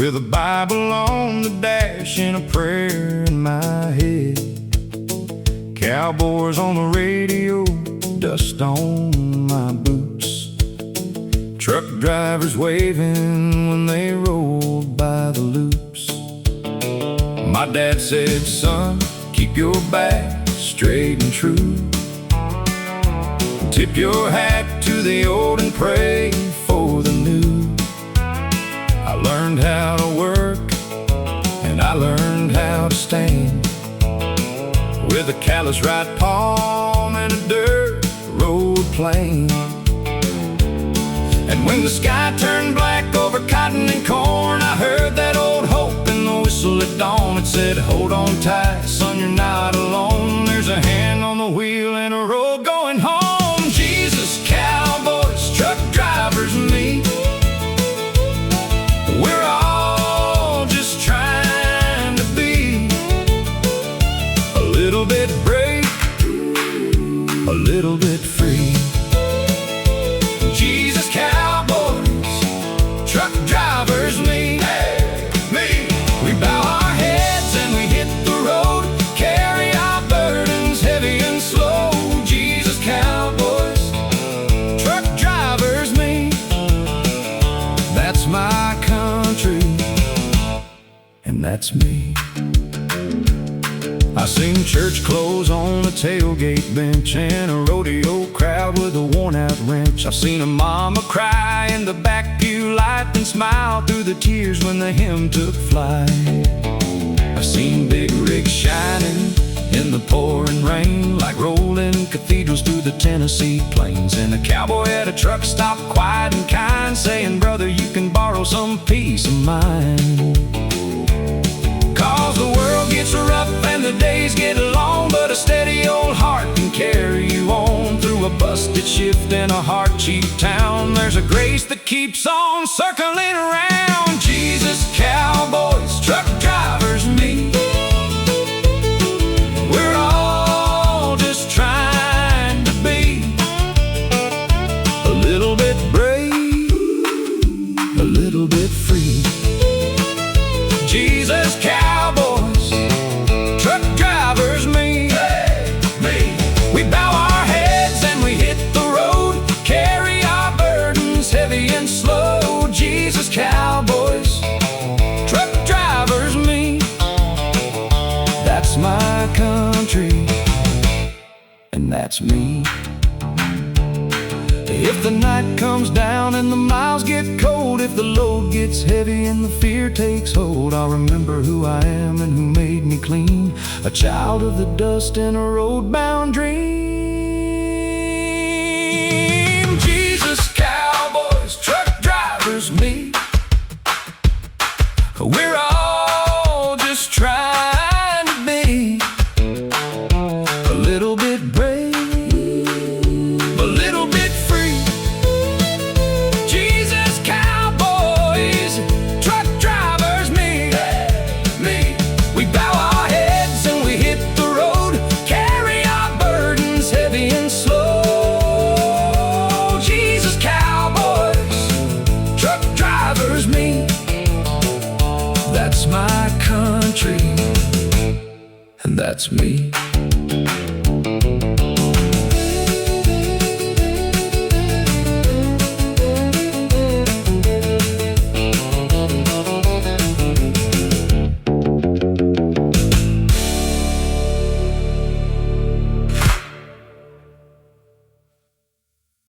with a Bible on the dash and a prayer in my head. Cowboys on the radio, dust on my boots, truck drivers waving when they rolled by the loops. My dad said, son, keep your back straight and true. Tip your hat to the old and pray for the new. I learned how to work and I learned how to stand, with a callous right palm and a dirt road plane. And when the sky turned black over cotton and corn, I heard that old hope in the whistle at dawn. It said, hold on tight, son, you're not alone. There's a hand on the wheel and a road going home. Jesus, cowboys, truck drivers, me, we're all just trying to be a little bit brave, a little bit free. Jesus, cowboys, truck drivers, me, hey, me. We bow our heads and we hit the road, carry our burdens heavy and slow. Jesus, cowboys, truck drivers, me. That's my country, and that's me. I seen church clothes on a tailgate bench and a rodeo crowd with a worn-out wrench. I seen a mama cry in the back pew light, then smile through the tears when the hymn took flight. I've seen big rigs shining in the pouring rain, like rolling cathedrals through the Tennessee plains. And a cowboy at a truck stop, quiet and kind, saying, brother, you can borrow some peace of mind. Cause the world gets rough and the days get long, but a steady old heart can carry you on through a busted shift in a hard-cheap town. There's a grace that keeps on circling around. Jesus, cowboys, truck drivers, me, we're all just trying to be a little bit brave, a little bit free. Jesus, cowboys, truck drivers, me, hey, me. We bow our heads and we hit the road, carry our burdens heavy and slow. Jesus, cowboys, truck drivers, me. That's my country, and that's me. If the night comes down and the miles get cold, if the load gets heavy and the fear takes hold, I'll remember who I am and who made me clean, a child of the dust in a road-bound dream. Jesus, cowboys, truck drivers, me, we're all just trying to be a little bit brave, a little bit free. Jesus, cowboys, truck drivers, me, me. We bow our heads and we hit the road, carry our burdens heavy and slow. Jesus, cowboys, truck drivers, me. That's my country, and that's me.